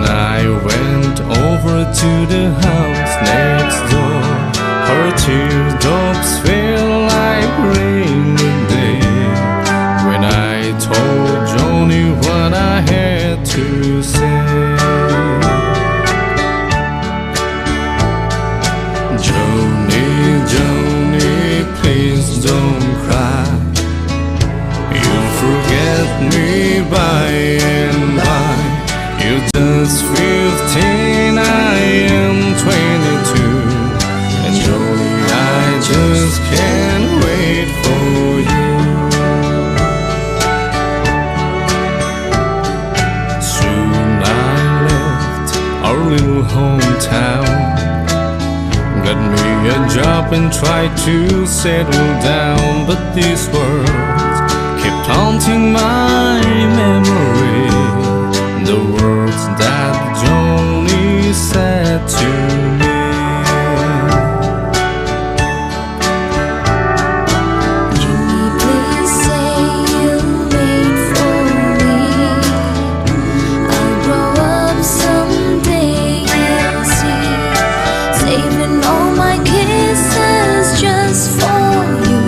I went over to the house next door, her teardrops fell like rain today. When I told Johnny what I had to say, Johnny, Johnny, please don't cry. You'll forget me by and by. You're just 15, I am 22. And Johnny, I just can't wait for you. Soon I left our little hometown, got me a job and tried to settle down. But these words kept haunting my memory, the words that Johnny said to me. Jimmy, please say you'll wait for me. I'll grow up someday, you'll see, saving all my kisses just for you.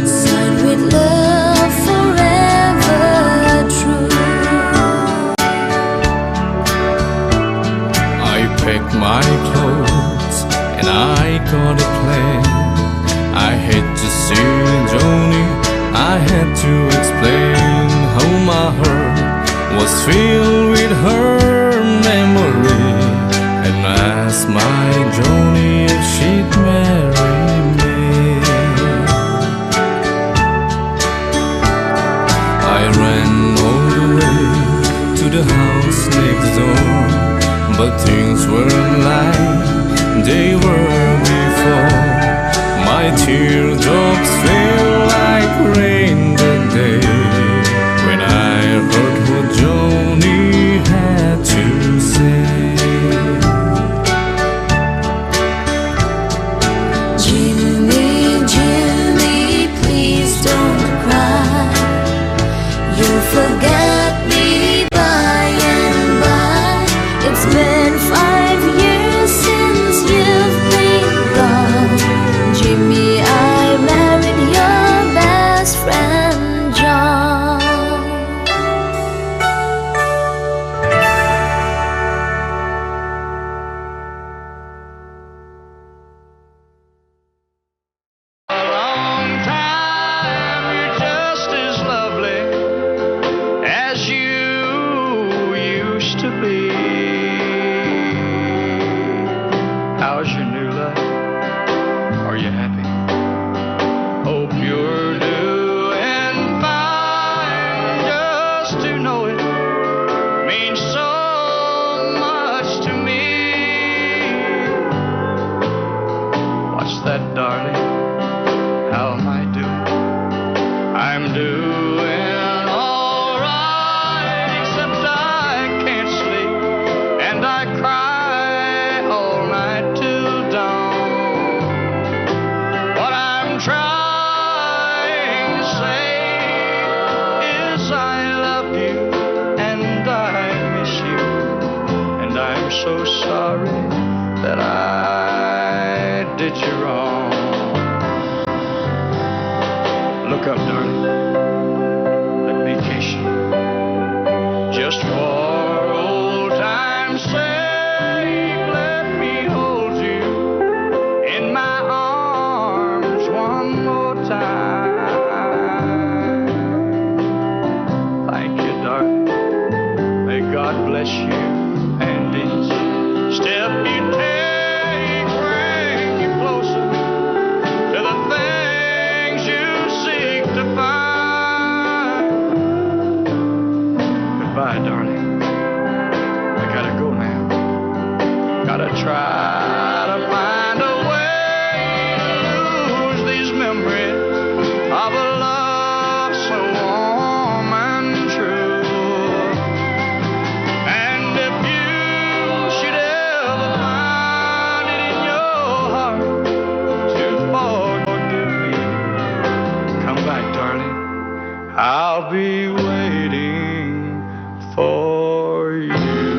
Signed with love forever true. I packed my clothes and I got a plan. I had to see Johnny, I had to explain how my heart was filled with her memory, and asked my Johnny if she'd marry me. I ran all the way to the house next door, but things weren't like they were before. My teardrops fell like rain that day when I heard what Johnny had to say. Jimmy, Jimmy, please don't cry. You'll forget me by and by. It's been 5 years since you've been gone. Jimmy, I married your best friend John. A long time, you're just as lovely as you used to be. How's your new life? Are you happy? Hope you're doing fine. Just to know it means so much to me. What's that, darling? How am I doing? I'm doing all right, except I can't sleep and I cry all night till dawn. What I'm trying to say is I love you and I miss you, and I'm so sorry that I did you wrong. Look up, darling. Let me kiss you. Just for old time's sake, let me hold you in my arms one more time. Thank you, darling. May God bless you, and each step you take bring you closer to the things you seek to find. Goodbye, darling. I gotta go now. Gotta try to find a way to lose these memories of a love so warm and true. And if you should ever find it in your heart to forgive me, come back, darling. I'll be waiting for you.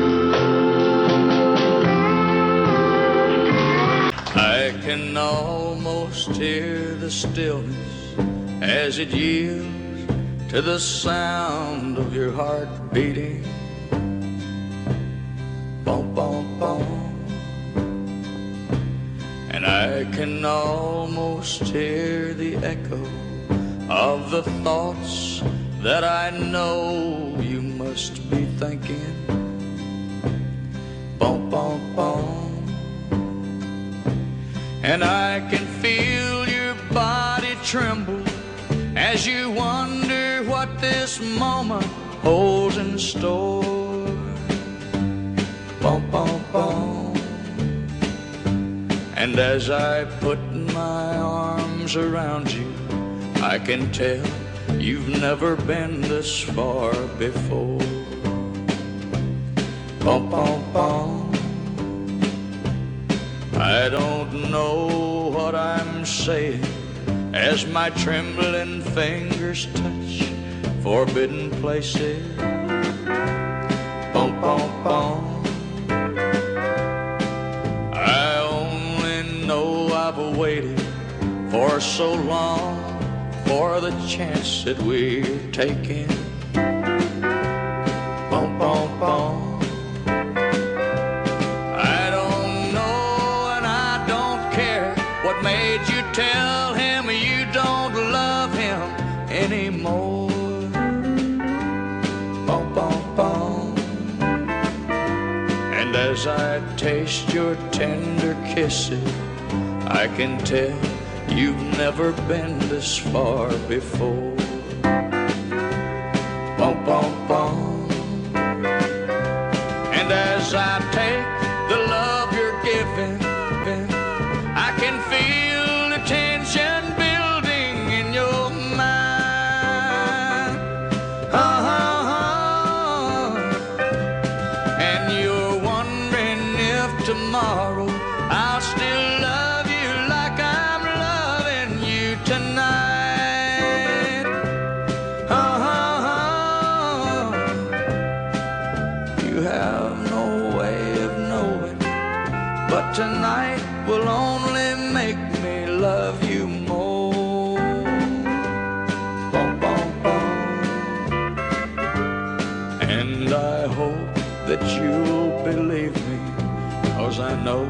almost hear the stillness as it yields to the sound of your heart beating. Bum, bum, bum. And I can almost hear the echo of the thoughts that I know you must be thinking. Bum, bum, bum. And I can feel your body tremble as you wonder what this moment holds in store. Bum, bum, bum. And as I put my arms around you, I can tell you've never been this far before. Bum, bum, bum. I don't know what I'm saying as my trembling fingers touch forbidden places. Bum, bum, bum. I only know I've waited for so long for the chance that we're taking. Bum, bum, bum. What made you tell him you don't love him anymore? Bum, bum, bum. And as I taste your tender kisses, I can tell you've never been this far before. Bum, bum, bum. And as I take the love you're giving, I can feel the tension building in your mind. And you're wondering if tomorrow I'll still love you like I'm loving you tonight. You have no way of knowing, but tonight will only make me love you more. Bum, bum, bum. And I hope that you'll believe me, 'cause I know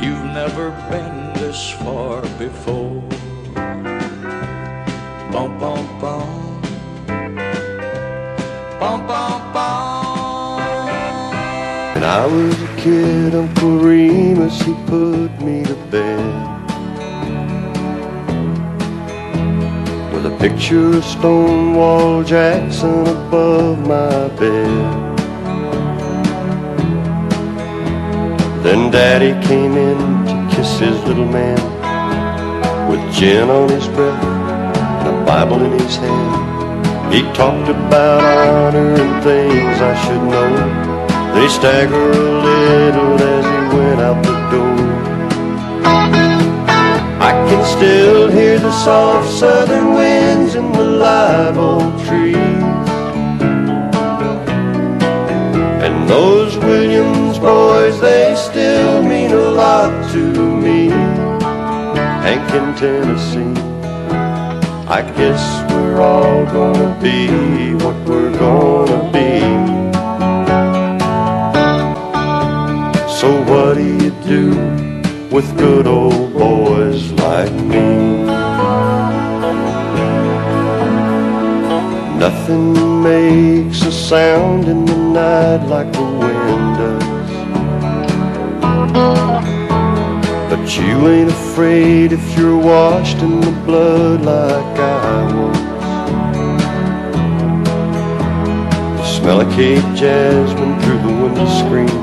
you've never been this far before. Bum, bum, bum. Bum, bum, bum. When I was a kid, Uncle Remus, he put me to bed with a picture of Stonewall Jackson above my bed. Then Daddy came in to kiss his little man with gin on his breath and a Bible in his hand. He talked about honor and things I should know. Then he staggered a little as he went out the door. I can still hear the soft southern winds in the live oak trees, and those Williams boys, they still mean a lot to me. Hank in Tennessee, I guess we're all gonna be what we're gonna be. So what do you do with good old boys like me? Nothing makes a sound in the night like the wind does, but you ain't afraid if you're washed in the blood like I was. The smell of Cape jasmine through the window screen,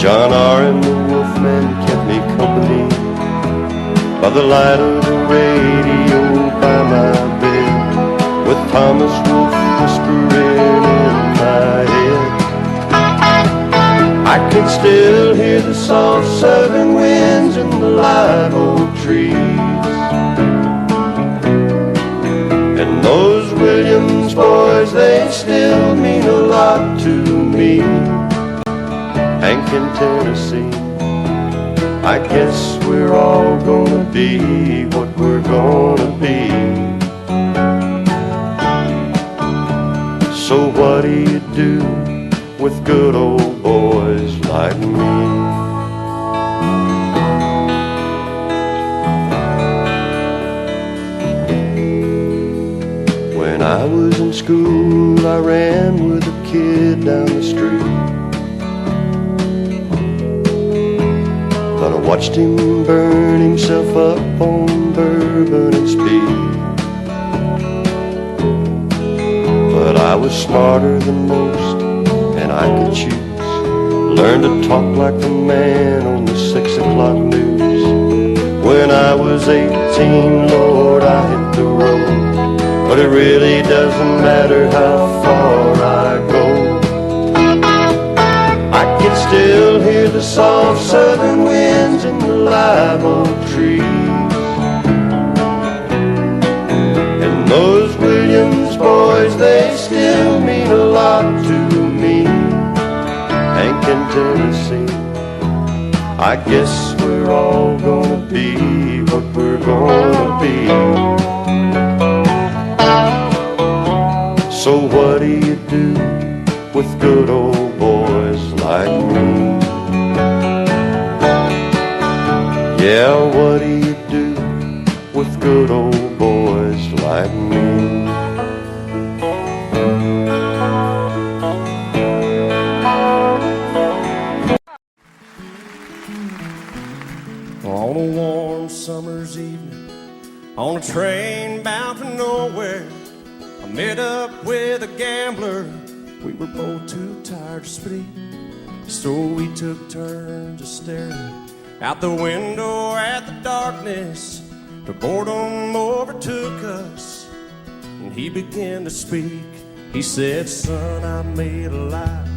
John R. and the Wolfman kept me company by the light of the radio by my bed, with Thomas Wolfe whispering in my head. I can still hear the soft southern winds in the live oak trees, and those Williams boys, they still mean a lot to me. Hank in Tennessee, I guess we're all gonna be what we're gonna be. So what do you do with good old boys like me? When I was in school, I ran with a kid down the street. But I watched him burn himself up on bourbon and speed. But I was smarter than most, and I could choose. Learn to talk like the man on the 6 o'clock news. When I was 18, Lord, I hit the road. But it really doesn't matter how far I go. I can still hear the soft southern winds in the live oak trees. And those Williams boys, they still mean a lot to me. Hank in Tennessee, I guess we're all gonna be what we're gonna be. So what do you do with good old boys like me? Yeah, what do you do with good old boys like me? On a warm summer's evening, on a train bound for nowhere, I met up with a gambler. We were both too tired to speak, so we took turns of staring out the window at the darkness. The boredom overtook us, and he began to speak. He said, son, I made a life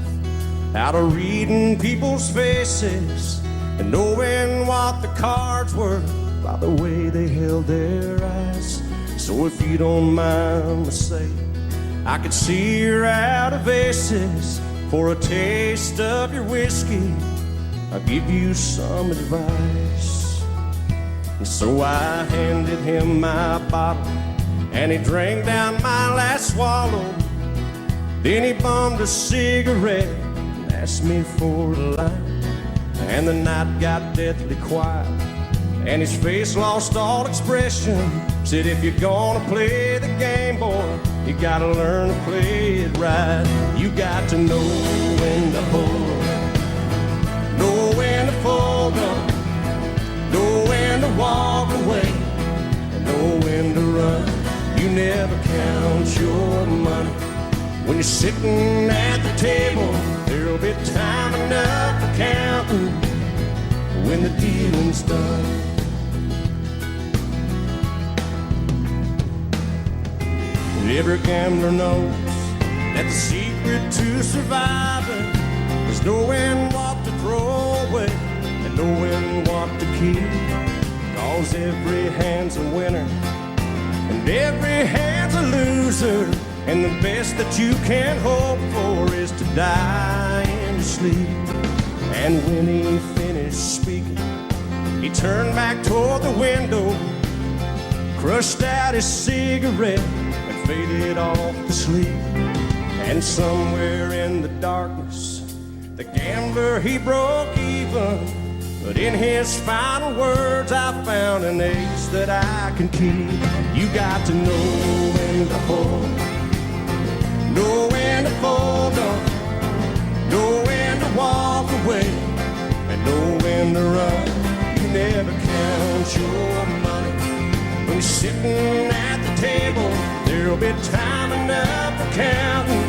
out of reading people's faces and knowing what the cards were by the way they held their eyes. So if you don't mind me saying, I could see you're out of aces. For a taste of your whiskey, I'll give you some advice. And so I handed him my bottle, and he drank down my last swallow. Then he bummed a cigarette and asked me for a light. And the night got deathly quiet, and his face lost all expression. Said, if you're gonna play the game, boy, you gotta learn to play it right. You got to know when to hold up, know when to fold up, know when to walk away, and know when to run. You never count your money when you're sitting at the table. There'll be time enough for counting when the dealing's done. Every gambler knows that the secret to surviving is knowing what to throw away and knowing what to keep. 'Cause every hand's a winner and every hand's a loser, and the best that you can hope for is to die in your sleep. And when he finished speaking, he turned back toward the window, crushed out his cigarette, faded off to sleep. And somewhere in the darkness, the gambler, he broke even. But in his final words, I found an ace that I can keep. You got to know when to hold, know when to fold up, know when to walk away, and know when to run. You never count your money when you're sitting at the table. There'll be time enough for counting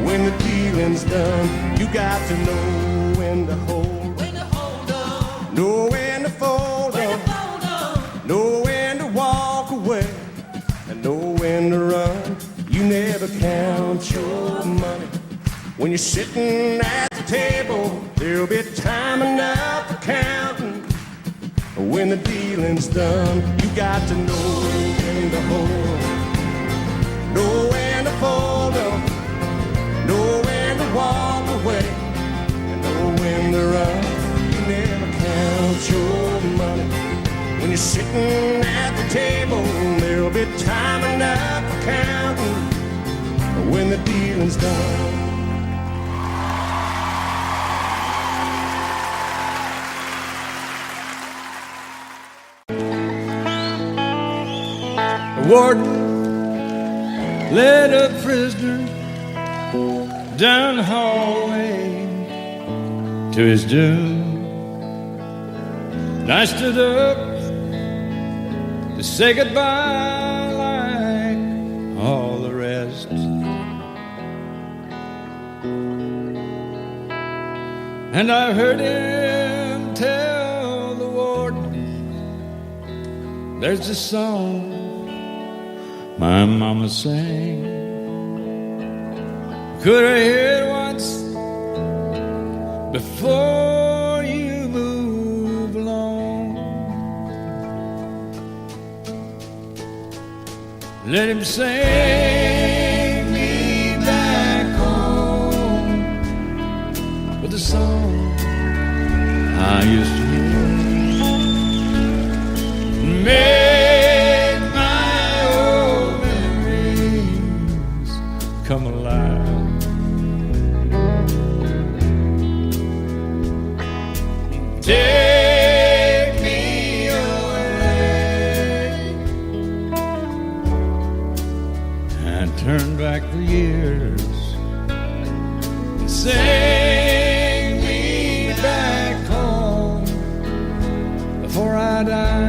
when the dealing's done. You got to know when to hold, on, know when to fold up, know when to walk away, and know when to run. You never count your money when you're sitting at the table. There'll be time enough for counting when the dealing's done. You got to know when to hold, know when to fold up, know when to walk away, and know when to run. You never count sitting at the table, there'll be time enough for counting when the dealing's done. The warden led a prisoner down the hallway to his doom. And I stood up to say goodbye like all the rest. And I heard him tell the warden, there's a song my mama sang. Could I hear it once before you move along? Let him sing me back home with a song I used to hear. Make my old memories come alive. Take me away and turn back the years and sing me back home before I die.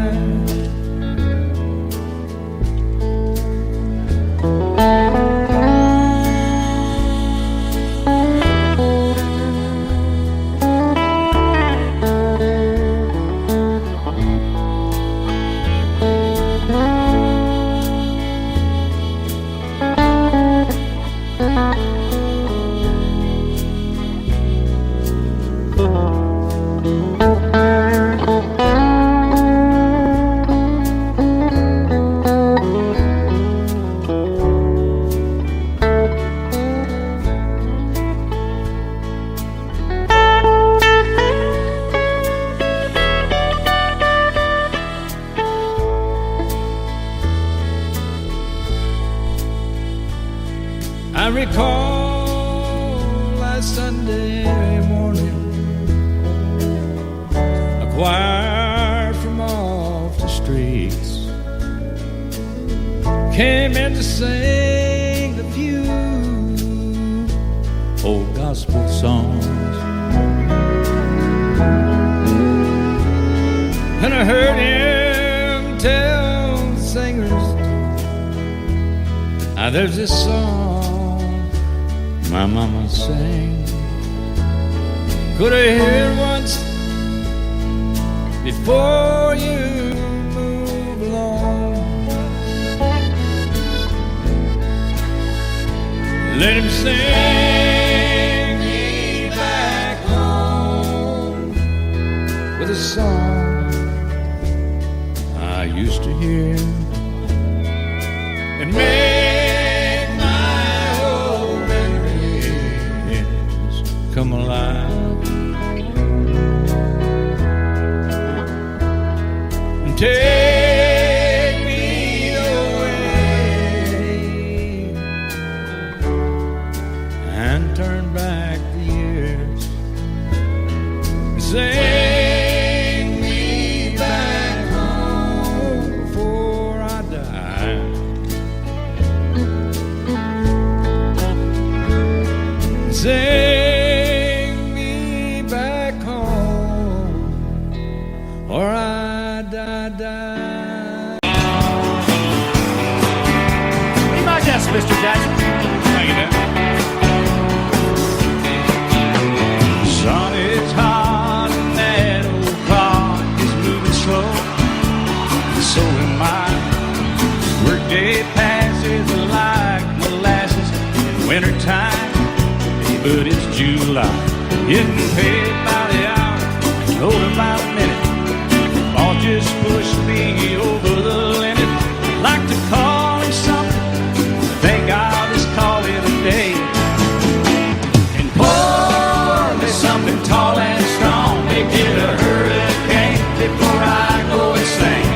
I recall last Sunday morning, a choir from off the streets came in to sing a few old gospel songs. And I heard him tell the singers, now there's this song my mama sang. Could I hear it once before you move along? Let him sing me back home with a song I used to hear and make my old memories come alive and take me away and turn back the years and sing me back home before I die. Sing me back home or I die. Be my guest, Mr. Jackson. Thank you, Dan. Son, it's hot and that old clock is moving slow. So am I. Workday passes like molasses in wintertime. But it's July, getting paid by the hour, told about a minute. Boss just pushed me over the limit. Like to call him something, I think I'll just call it a day. And pour me something tall and strong, make it a hurricane before I go insane.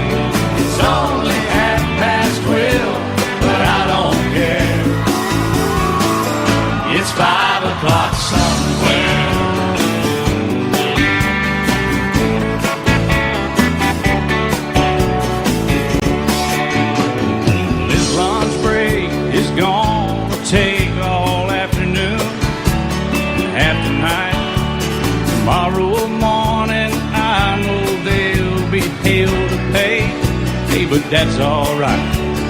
Tomorrow morning I know there'll be hell to pay. Hey, but that's alright.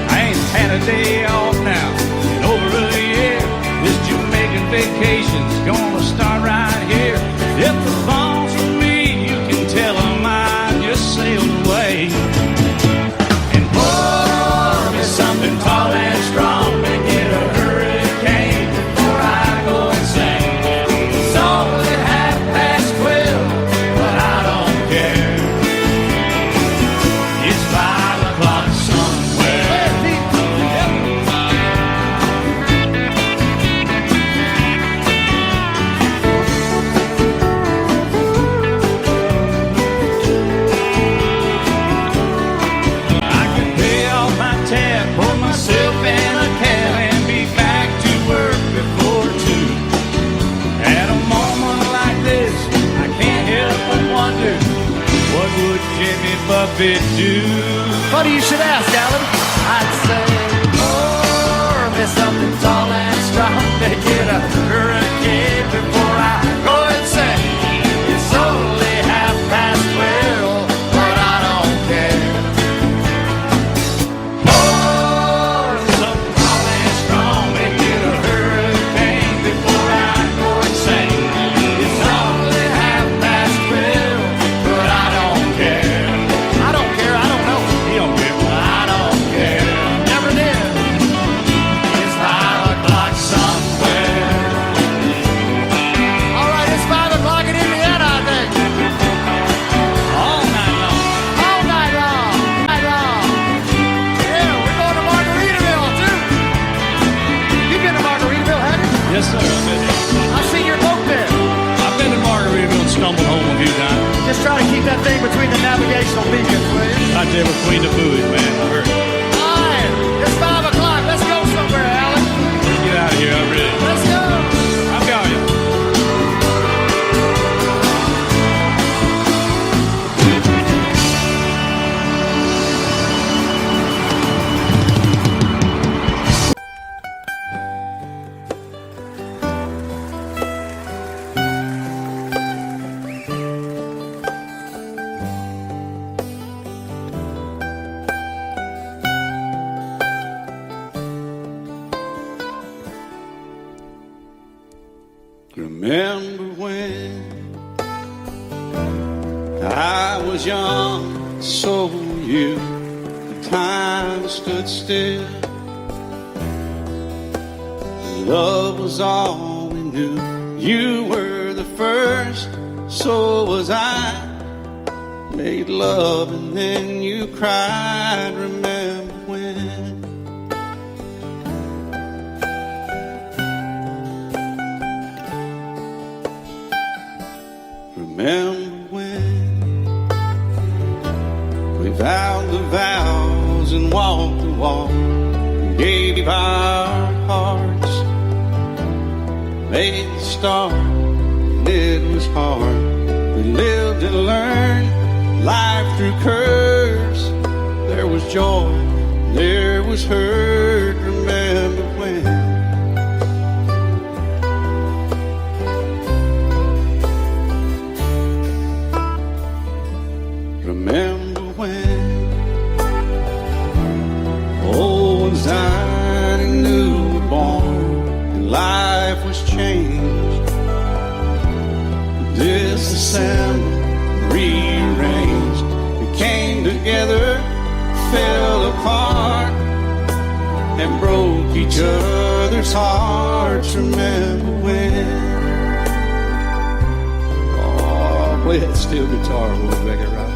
I ain't had a day off now in over a year. This Jamaican vacation's gonna start right here. If the phone's for me, you can tell them I just sailed away. And pour me something tall and strong to get a hurricane before I go insane. It's only 12:30, but I don't care. It's 5 o'clock somewhere. I can pay off my tab, pull myself in a cab, and be back to work before 2. At a moment like this, I can't help but wonder, what would Jimmy Buffett do? Funny you should ask, Alan. I'd say, pour me something tall and strong to get a hurricane before I go insane. It's only 12:30, but I don't care. Pour me something tall and strong to get a hurricane before I go insane. It's only 12:30, but I don't care. I don't care, I don't know. He don't care. I don't care, never did. It's 5 o'clock somewhere. All right, it's 5 o'clock in Indiana, I think. All night long. All night long, night long. Yeah, we're going to Margaritaville too. You've been to Margaritaville, haven't you? Yes, sir. I've been there. I've seen your boat there. I've been to Margaritaville and stumbled home a few times. Just try to keep that thing between the navigational beacons, will you? Right there between the buoys, man. I heard. All right, it's 5 o'clock. Let's go somewhere, Alan. Let's get out of here. I really. Let's go. I'm going. Remember when I was young, so were you. The time stood still. Love was all we knew. You were the first, so was I. Made love and then you cried. Remember when? Remember when we vowed the vows and walked the walk, and gave our hearts, made the start, and it was hard. We lived and learned life through curves. There was joy, there was hurt. Remember when? Remember when old ones died and new were born, and life was changed, disassembled, rearranged. We came together, fell apart, and broke each other's hearts. Remember when? Oh, play that steel guitar, we'll make it right.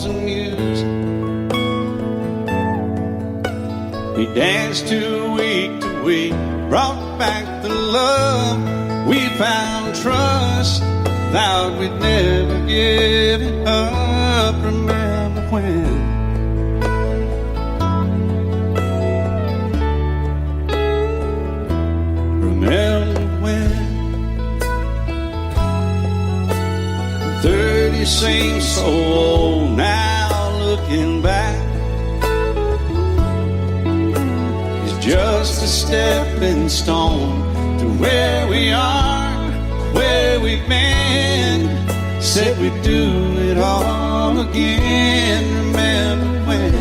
and music. He danced to week, brought back the love. We found trust, vowed we'd never give it up. Remember when? Remember when? 30 seems so old now, looking back. It's just a stepping stone to where we are, where we've been. Said we'd do it all again. Remember when?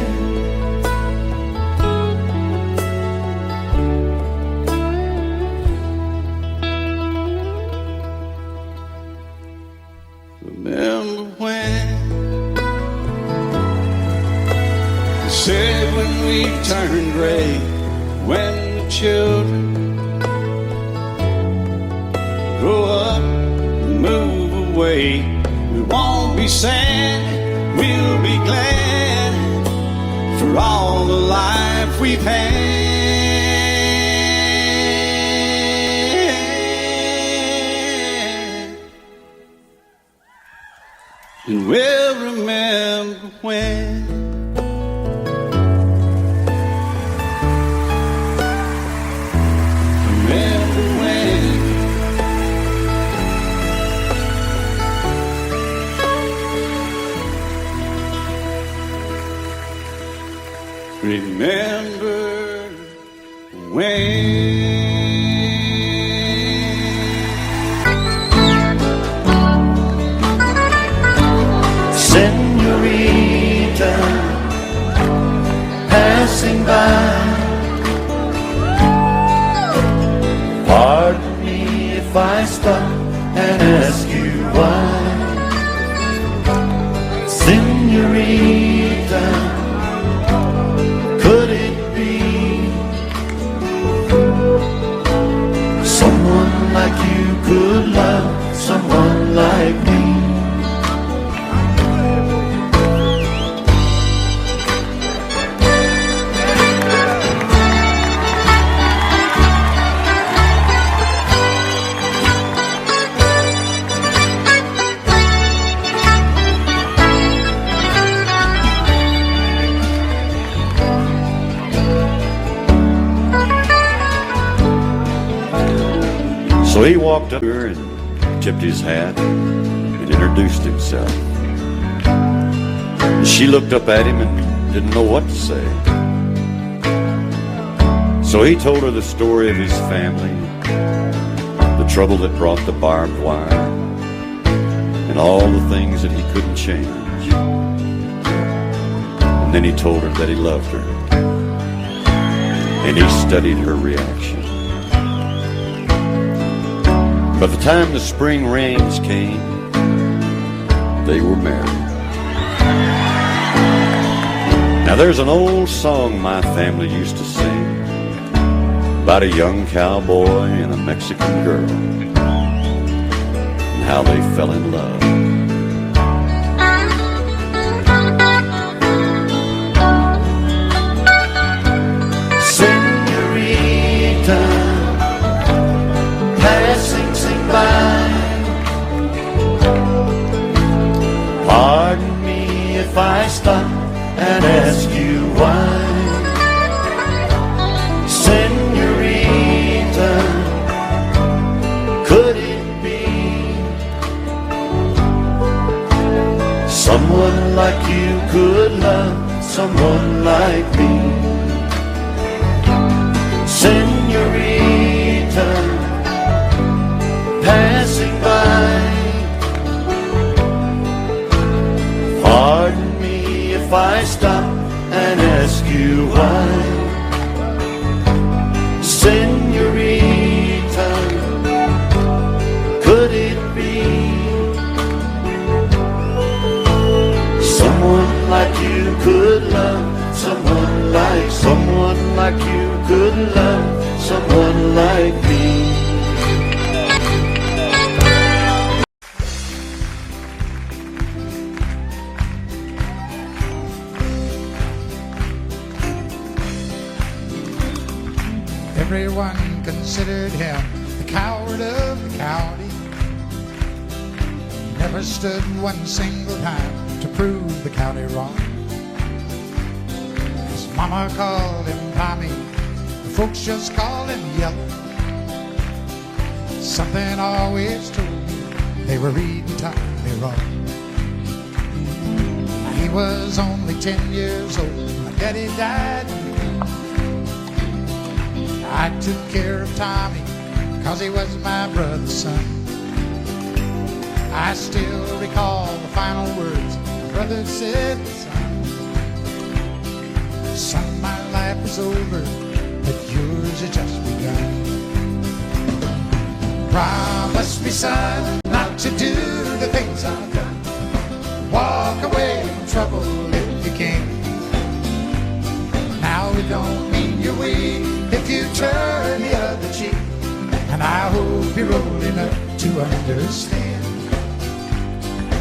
Remember when? They said when we turned gray, when the children grow up and move away, we won't be sad, we'll be glad for all the life we've had. And we'll remember when. Remember when. Remember when. Senorita, passing by, pardon me if I stop and ask you why. Senorita, could it be someone like you could love someone like me? So he walked up to her and tipped his hat and introduced himself. And she looked up at him and didn't know what to say. So he told her the story of his family, the trouble that brought the barbed wire, and all the things that he couldn't change. And then he told her that he loved her. And he studied her reaction. By the time the spring rains came, they were married. Now there's an old song my family used to sing about a young cowboy and a Mexican girl and how they fell in love. Senorita, passing by, pardon me if I stop and ask you why. Senorita, could it be someone like you could love someone like me? Senorita, passing by, pardon me if I stop and ask you why. Senorita, could it be someone like you could love someone like you could love someone like me? Everyone considered him the coward of the county. Never stood one single time to prove the county wrong. His mama called him Tommy, the folks just called him Yellow. Something always told me they were reading Tommy wrong. He was only 10 years old, my daddy died. I took care of Tommy, 'cause he was my brother's son. I still recall the final words my brother said, son, my life is over, but yours has just begun. Promise me, son, not to do the things I've done. Walk away from trouble if you can. Now it don't mean you're weak if you turn the other cheek, and I hope you're old enough to understand.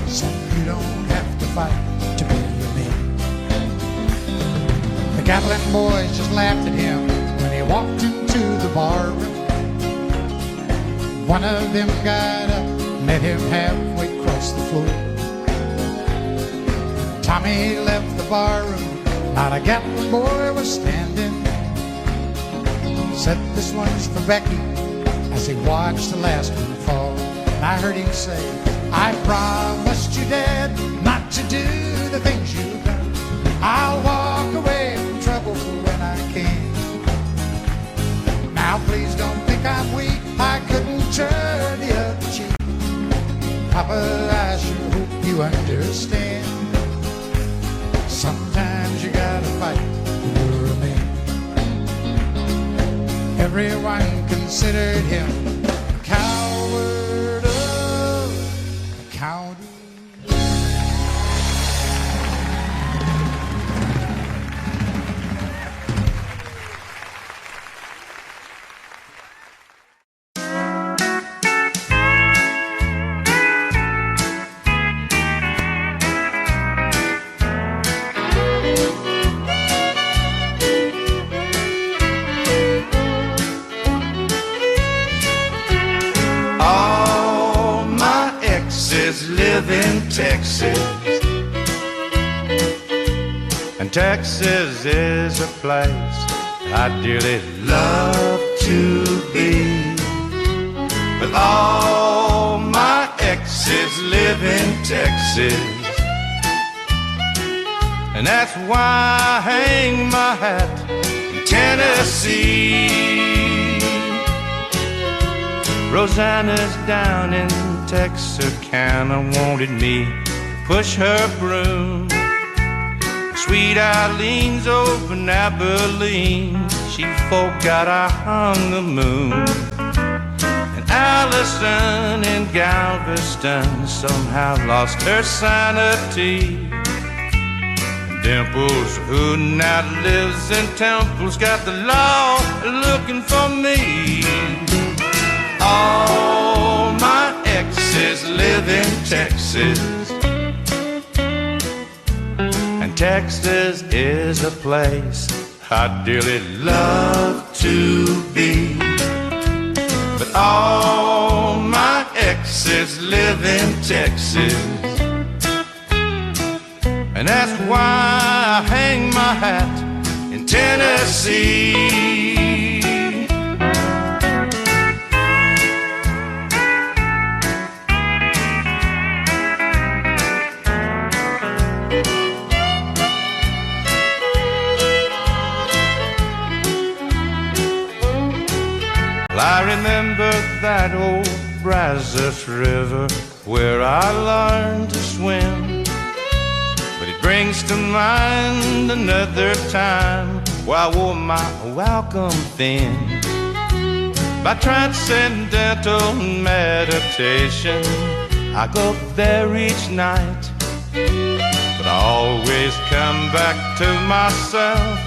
Son, you don't have to fight to be a man. The Gatlin boys just laughed at him when he walked into the bar room. One of them got up, met him halfway across the floor. Tommy left the bar room, not a Gatlin boy was standing. Said, this one's for Becky, as he watched the last one fall. And I heard him say, I promised you, Dad, not to do the things you've done. I'll walk away from trouble when I can. Now please don't think I'm weak, I couldn't turn the other cheek. Papa, I sure hope you understand. Sometimes you gotta fight for a man. Everyone considered him the coward of the county. Live in Texas, and Texas is a place I dearly love to be. But all my exes live in Texas, and that's why I hang my hat in Tennessee. Rosanna's down in Texarkana wanted me to push her broom. Sweet Eileen's over in Abilene, she forgot I hung the moon. And Allison in Galveston somehow lost her sanity. And Dimples, who now lives in Temple's, got the law looking for me. All my exes live in Texas, and Texas is a place I dearly love to be. But all my exes live in Texas, and that's why I hang my hat in Tennessee. I remember that old Brazos River where I learned to swim, but it brings to mind another time where I wore my welcome thin. By transcendental meditation, I go there each night, but I always come back to myself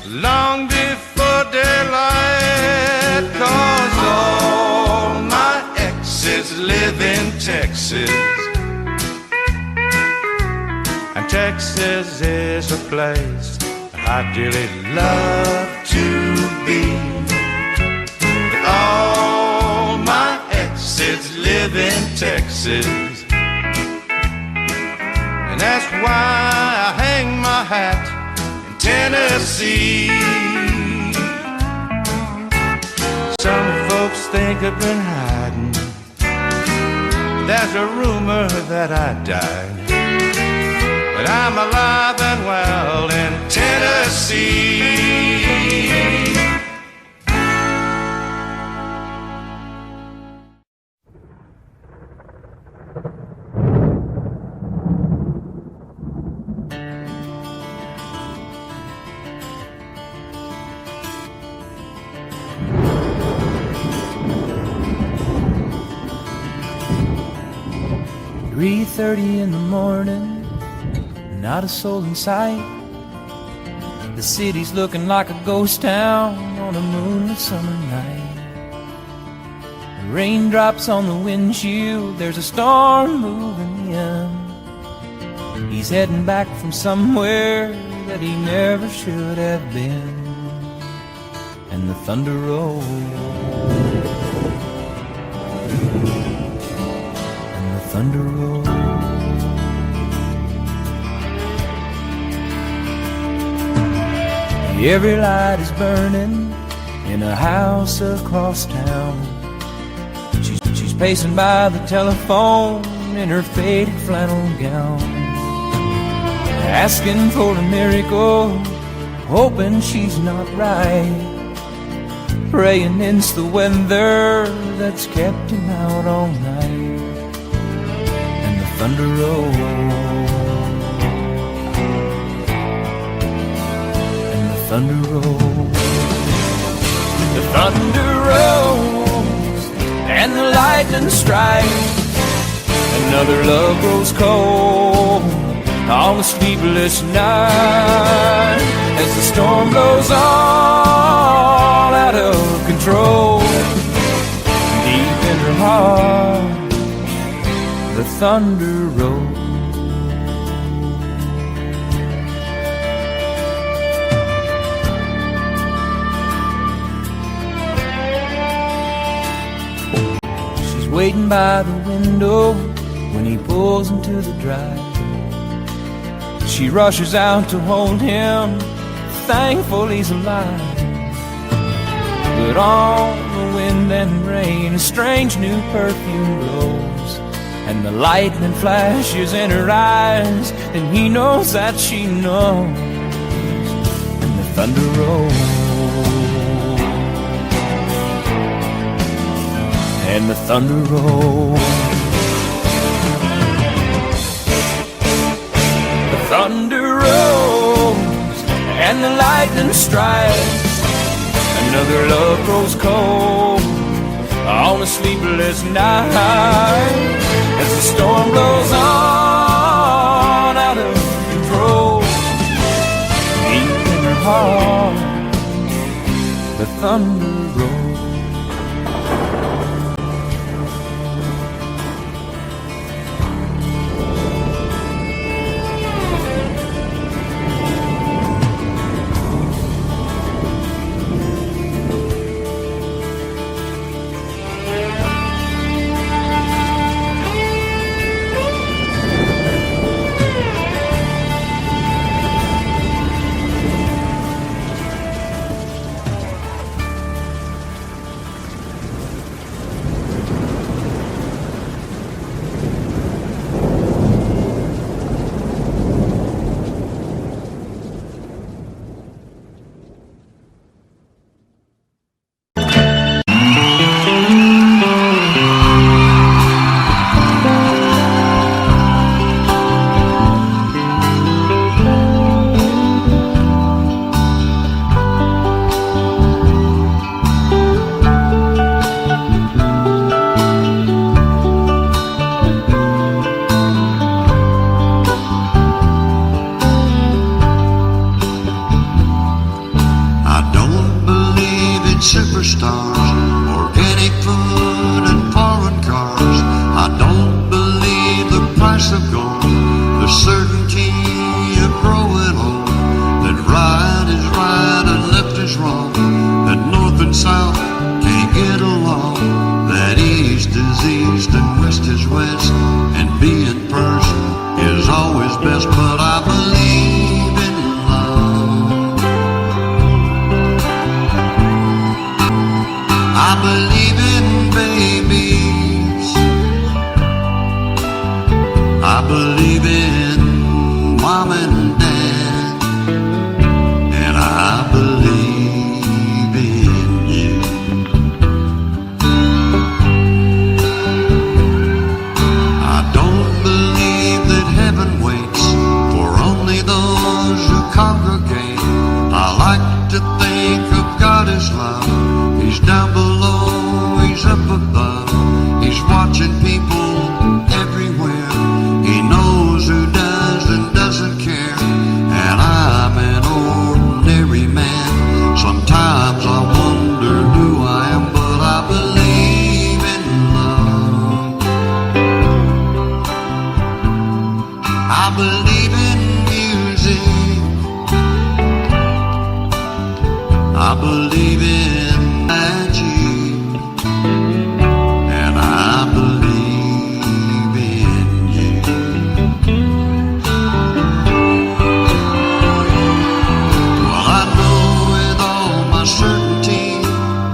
long before daylight. 'Cause all my exes live in Texas, and Texas is a place I dearly love to be. kids live in Texas. And that's why I hang my hat in Tennessee. Some folks think I've been hiding. There's a rumor that I died, but I'm alive and well in Tennessee. "3:30 in the morning, not a soul in sight. The city's looking like a ghost town on a moonlit summer night. The raindrops on the windshield, there's a storm moving in. He's heading back from somewhere that he never should have been. And the thunder rolls, and the thunder rolls. Every light is burning in a house across town. She's pacing by the telephone in her faded flannel gown, asking for a miracle, hoping she's not right, praying it's the weather that's kept him out all night. And the thunder rolls, thunder rolls, the thunder rolls, and the lightning strikes. Another love grows cold on a sleepless night, as the storm blows all out of control. Deep in her heart, the thunder rolls. Waiting by the window when he pulls into the drive. She rushes out to hold him, thankful he's alive. But on the wind and rain, a strange new perfume blows, and the lightning flashes in her eyes, and he knows that she knows. And the thunder rolls, and the thunder rolls, the thunder rolls, and the lightning strikes. Another love grows cold on a sleepless night, as the storm blows on out of control. Deep in her heart, the thunder rolls. South can't get along, that East is east. to think of God as love. He's down below, he's up above. He's watching people everywhere. He knows who does and doesn't care. And I'm an ordinary man. Sometimes I wonder who I am, but I believe in love. I believe in music. I believe in magic. And I believe in you. Well, I know with all my certainty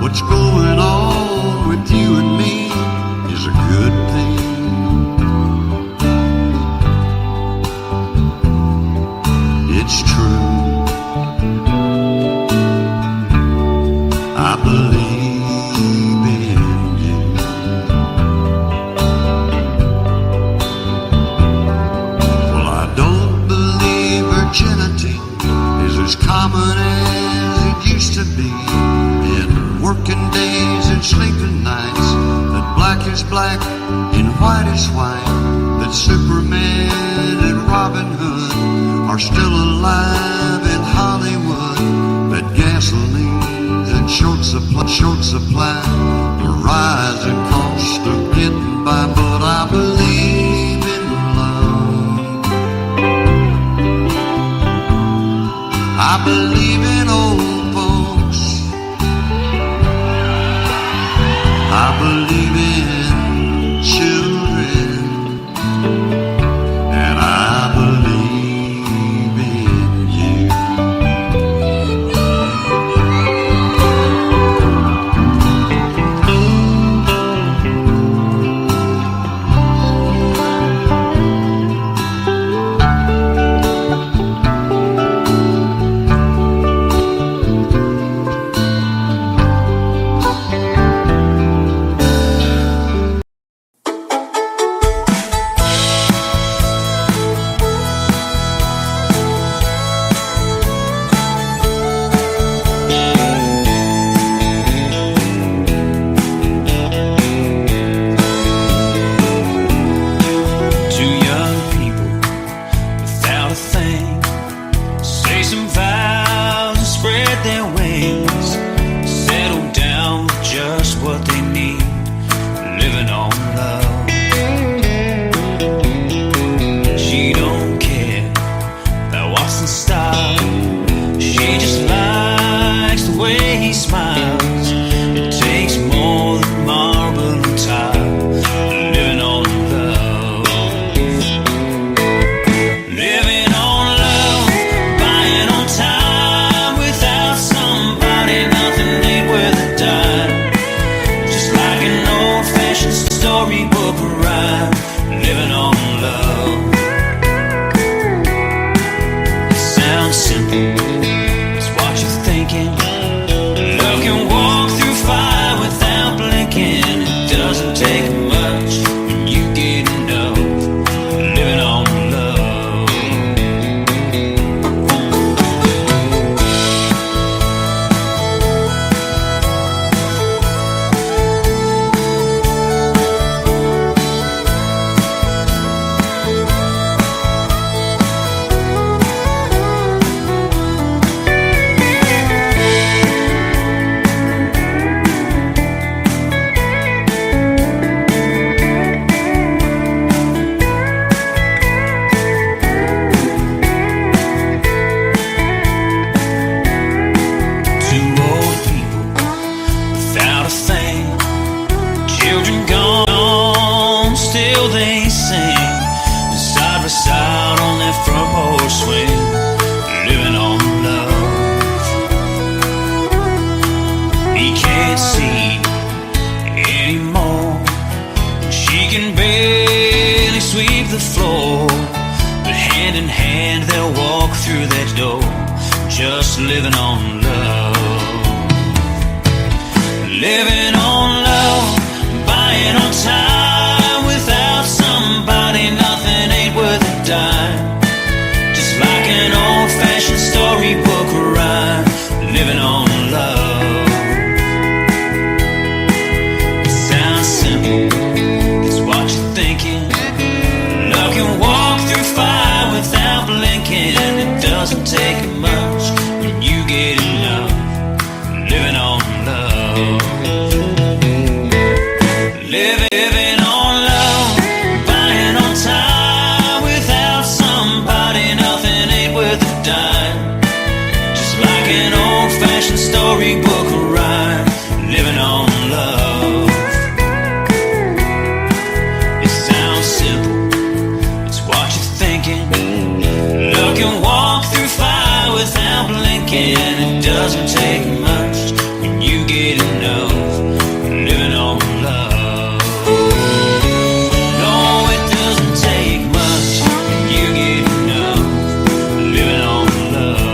what's going on with you and me is a good thing. It's true. I believe in you. Well, I don't believe virginity is as common as it used to be. In working days and sleeping nights, that black is black and white is white, that Superman and Robin Hood are still alive in Hollywood, that gasoline and short supply, the rising cost of getting by, but I believe in love. I believe in old folks. I believe in children. And I believe in you. Two young people without a thing say some vows and spread their wings, settle down with just what they need, living on love. She don't care about what's in style, she just likes the way he smiles. It takes more than marble and tile, living on love. Living on love, buying on time. Without somebody, nothing ain't worth a dime. Just like an old-fashioned storybook rhyme, living on love. It sounds simple, it's what you're thinking. Love can walk through fire without blinking. It doesn't take much when you get enough, living on love. Two old people without a thing, children gone, still they sing, side by side on their front porch swing, living on love. He can't see anymore, she can barely sweep the floor, but hand in hand they'll walk through that door, just living on love. Living on love, buying on time. Without somebody, nothing ain't worth a dime. Just like an old-fashioned storybook rhyme, living thinking it doesn't take much when you get enough living on love. No, it doesn't take much when you get enough living on love.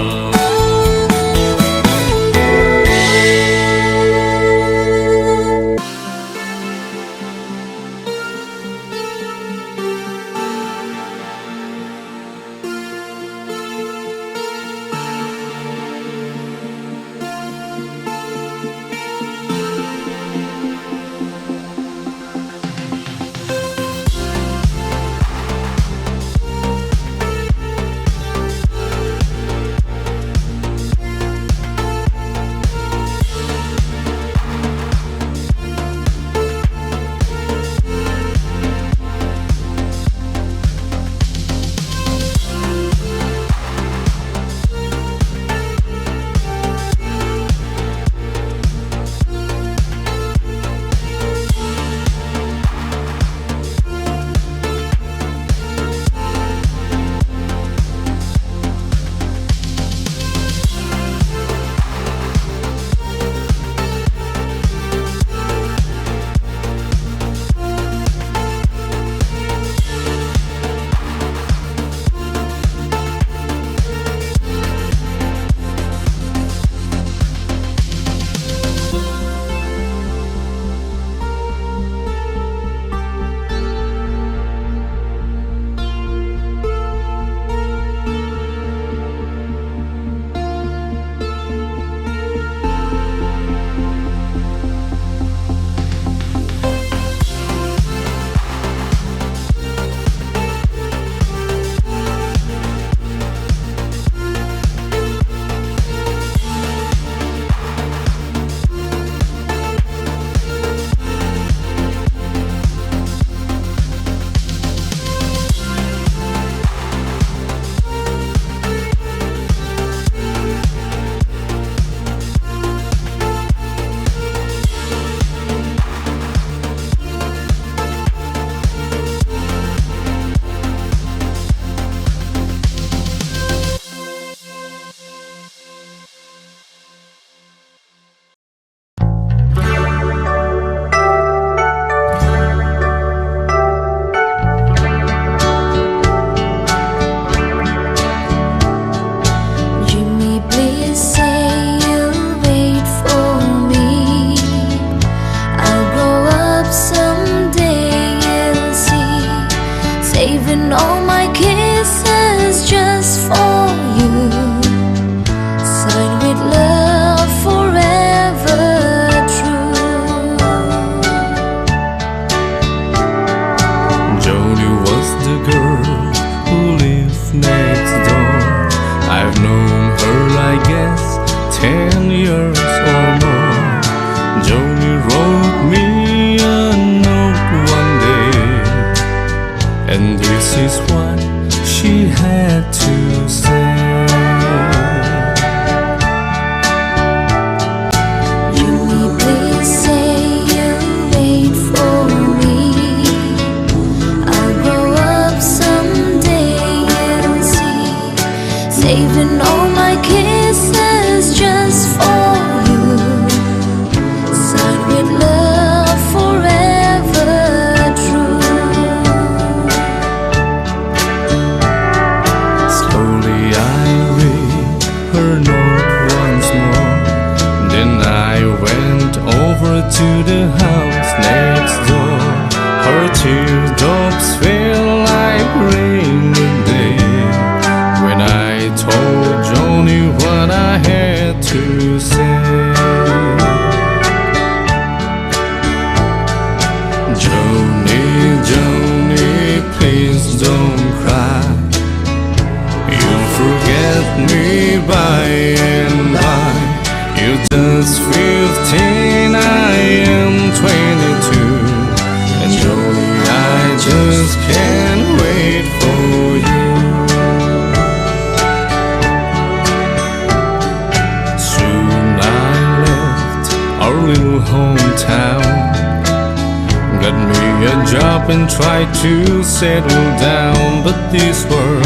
And tried to settle down, but these words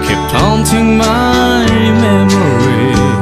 kept haunting my memory.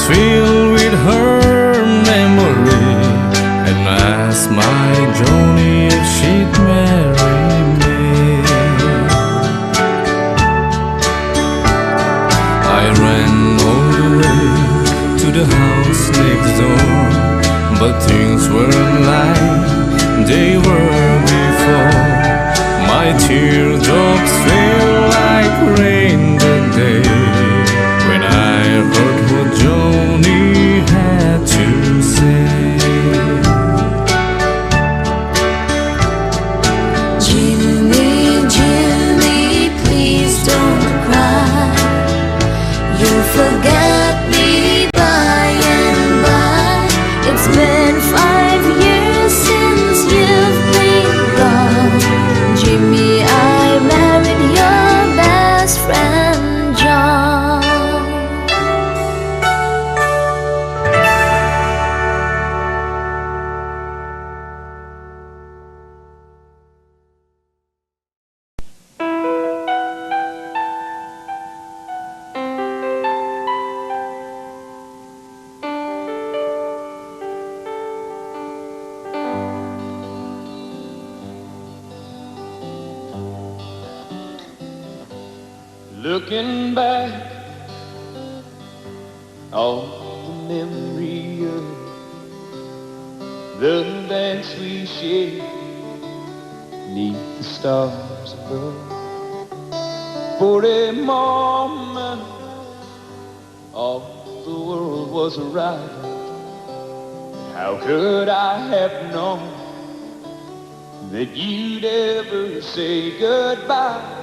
filled with her memory, and asked my Joni if she'd marry me. I ran all the way to the house next door, but things weren't like they were before. My teardrops feel like rain that day when I heard what Joni had to say. Jimmy, Jimmy, please don't cry. You'll forget me by and by. It's been 5 years since you've been gone. Jimmy, I married your best friend John. Looking back on the memory of the dance we shared neath the stars above. For a moment all the world was right. How could I have known that you'd ever say goodbye?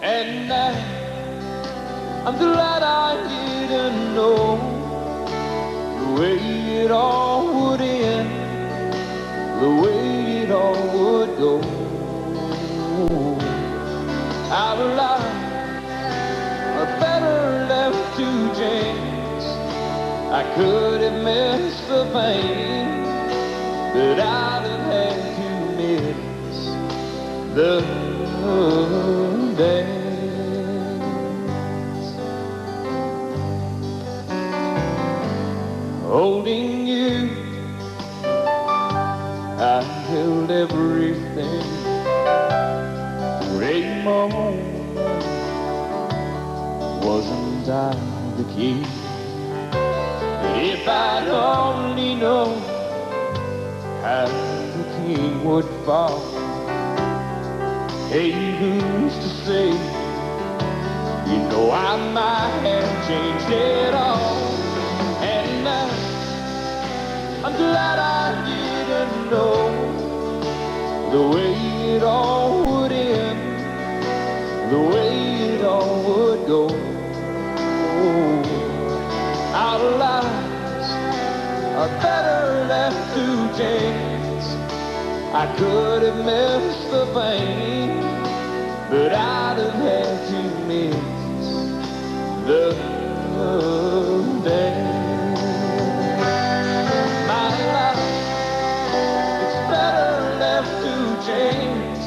And now I'm glad I didn't know the way it all would end, the way it all would go. Our lives are better left to chance. I could have missed the pain, but I'd have had to miss the dance. Holding you, I held everything. For a moment, wasn't I the key? But if I'd only known how the king would fall, hey, who's to say? You know I might have changed it all. And I'm glad I didn't know the way it all would end, the way it all would go. Our lives are better left to chance. I could have missed the pain, but I'd have had to miss the dance. My life, it's better left to chance.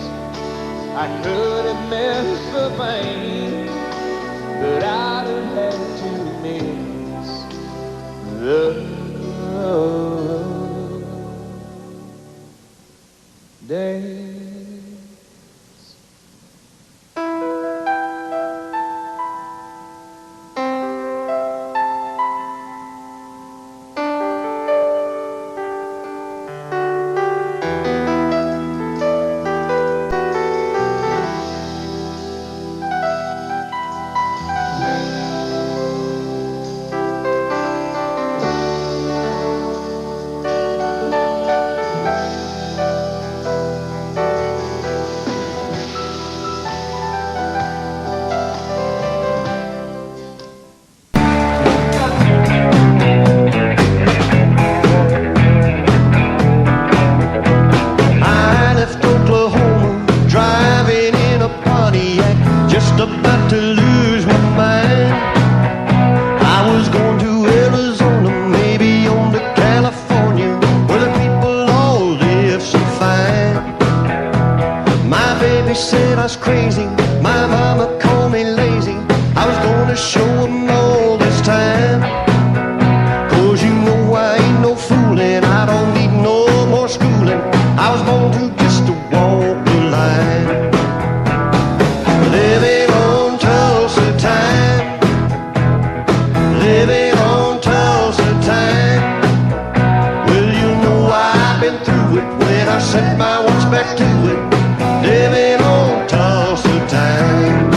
I could have missed the pain, but I'd have had to miss the dance. I set my watch back to it, living on Tulsa time.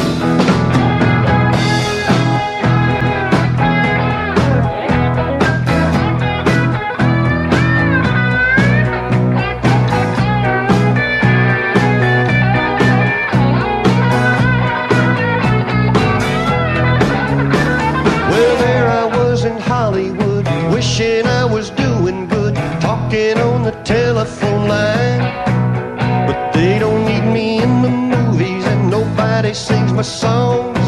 Well, there I was in Hollywood, wishing I was doing good, talking on the telephone line. But they don't need me in the movies, and nobody sings my songs.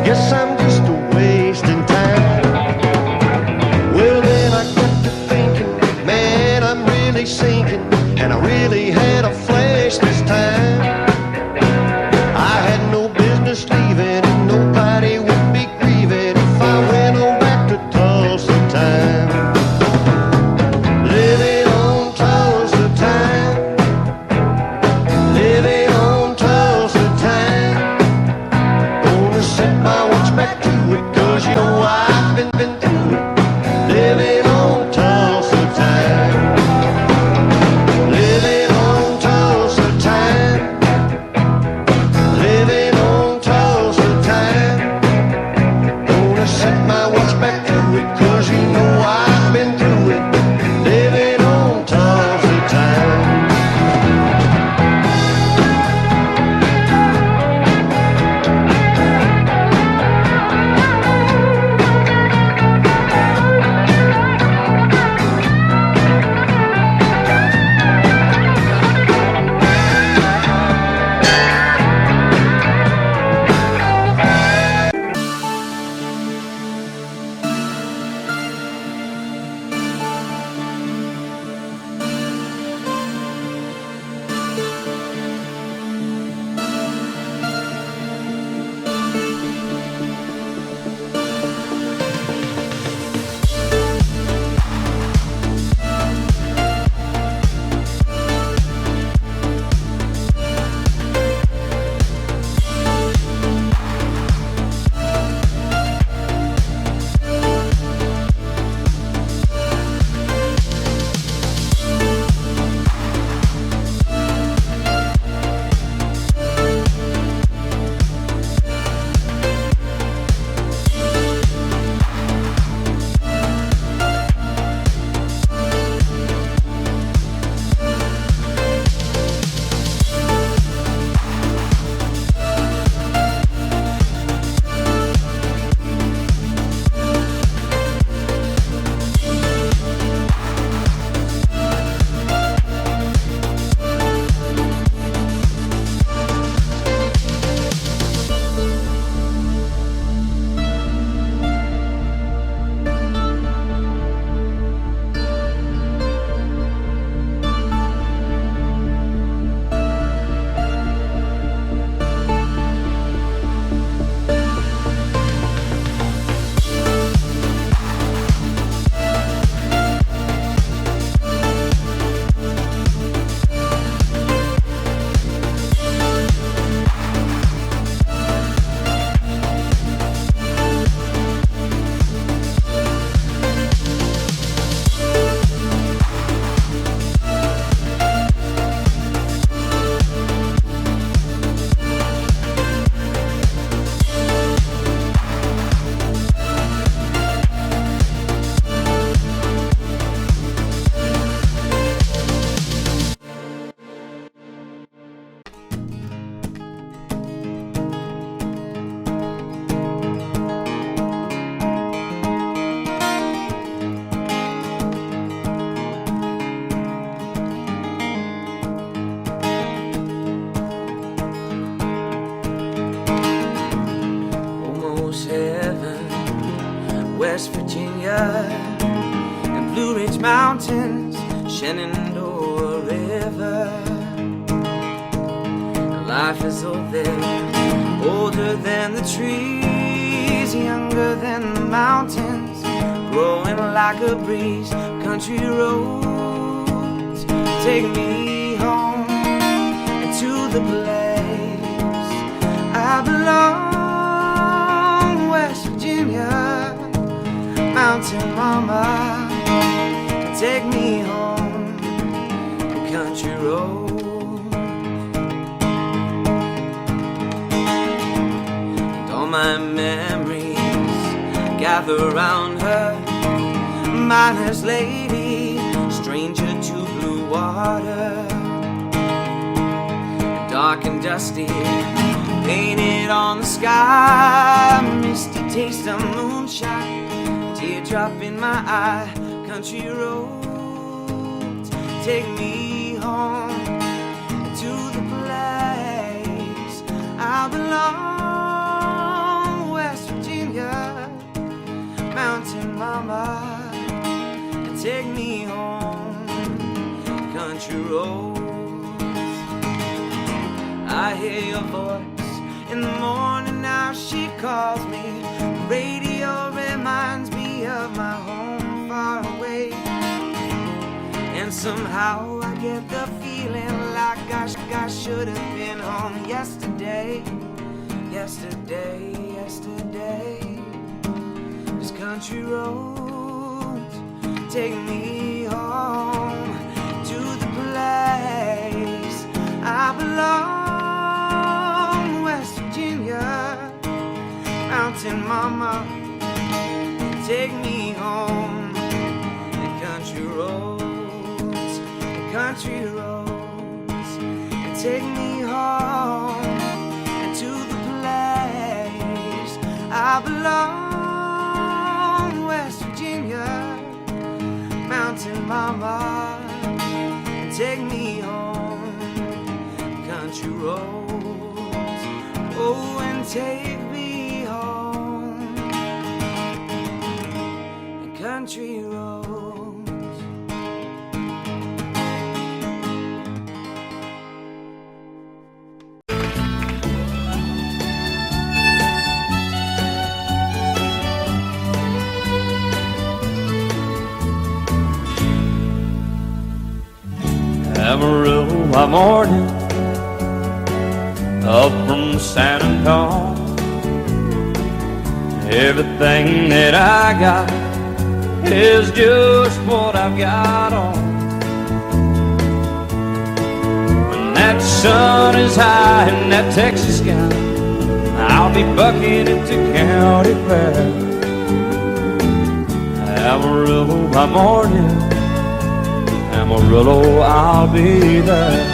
Guess I'm just wasting time. Well, then I got to thinking, man, I'm really sinking, and I really had a flash this time. I had no business leaving, and nobody would be grieving if I went on back to Tulsa time. Living on Tulsa time. Living on Tulsa time. Gonna set my watch back to it, 'cause you know I've been through it. Living on Tulsa time. Living on Tulsa time. Living on Tulsa time. Gonna set my watch back to it, 'cause you know I've been through it. Living on Tulsa time. West Virginia and Blue Ridge Mountains, Shenandoah River. Life is old there, older than the trees, younger than the mountains, growing like a breeze. Country roads take me home and to the place I belong. West Virginia, Mountain Mama, take me home. Country road. And all my memories gather round her, miner's lady, stranger to blue water. Dark and dusty, painted on the sky, misty taste of moonshine, teardrop in my eye. Country roads, take me home to the place I belong. West Virginia, mountain mama, take me home. Country roads, I hear your voice in the morning. Now she calls me. The radio reminds me of my home far away, and somehow I get the feeling like I should have been home yesterday. Yesterday, yesterday. This country roads take me home to the place I belong. West Virginia, mountain mama, take me home. The country roads, the country roads, take me home and to the place I belong. West Virginia, mountain mama, take me home. Country roads, oh, and take me home. The country roads. Amarillo by morning, up from San Antonio. Everything that I got is just what I've got on. When that sun is high in that Texas sky, I'll be bucking it to county fair. Amarillo by morning, Amarillo, I'll be there.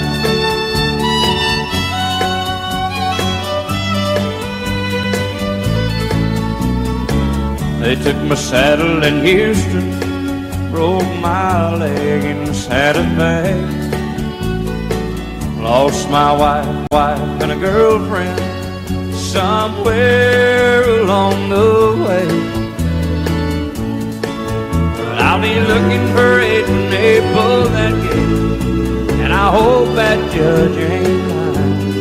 They took my saddle in Houston, broke my leg in Santa Fe. Lost my wife and a girlfriend somewhere along the way. I'll be looking for it when they pull that gate, and I hope that judge ain't lying.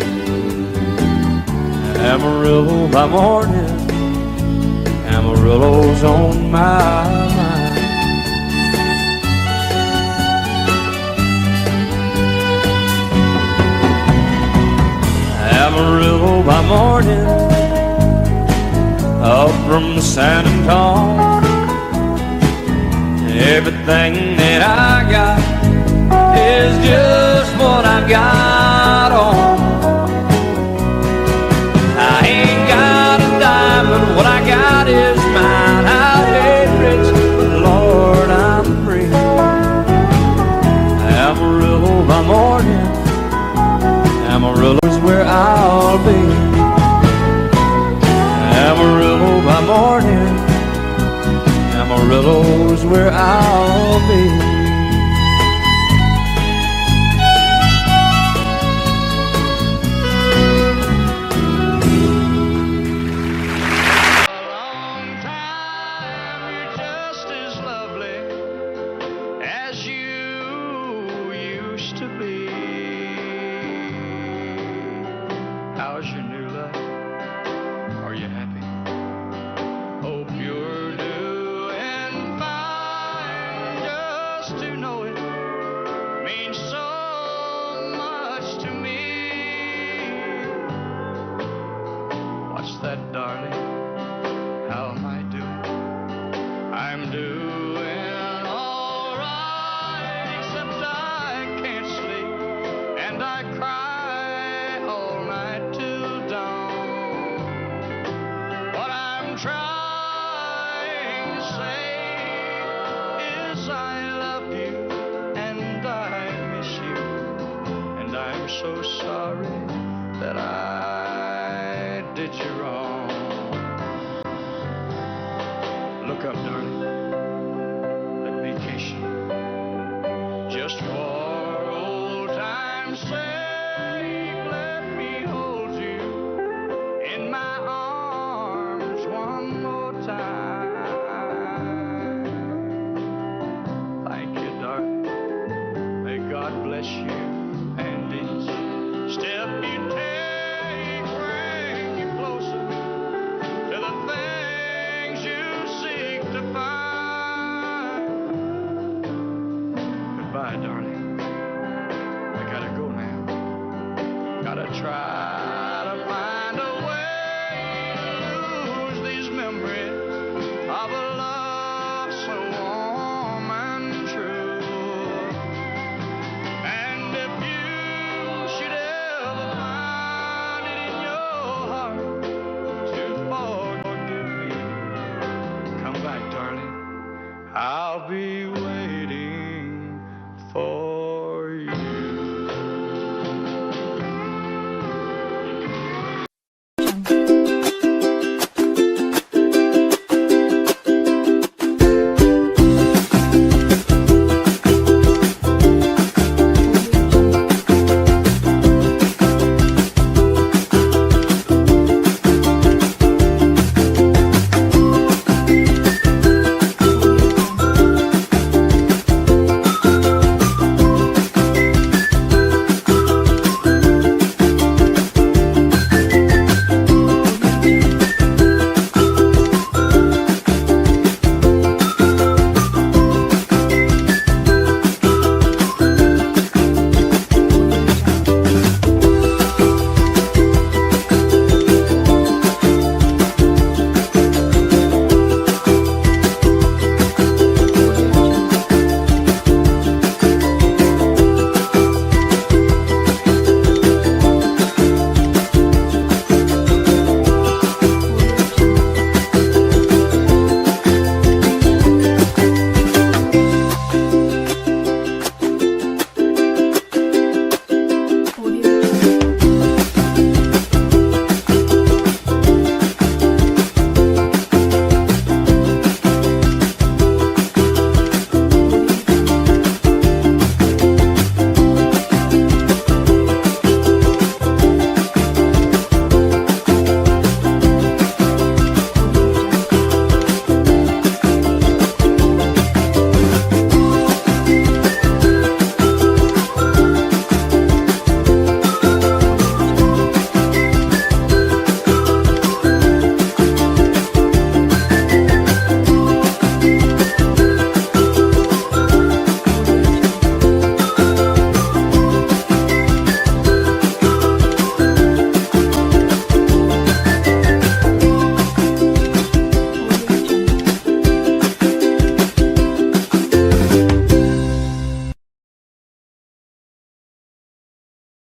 Amarillo by morning, Amarillo's on my mind. Amarillo by morning, up from San Antonio. Everything that I got is just what I've got on. I ain't got a dime, but what I got is mine. I ain't rich, but Lord, I'm free. Amarillo by morning, Amarillo's where I'll be. Amarillo by morning, Amarillo's where I'll be. A long time, you're just as lovely as you used to be. How's your new love? Are you happy? Hope you're doing fine, just up, darling. Let me kiss you. Just for old time's sake, let me hold you in my arms one more time. Thank you, darling. May God bless you and each step you take bring you closer to the things you seek to find. Goodbye, darling. I gotta go now. Gotta try to find a way to lose these memories of a love so warm and true. And if you should ever find it in your heart to forgive me, come back, darling. I'll be waiting.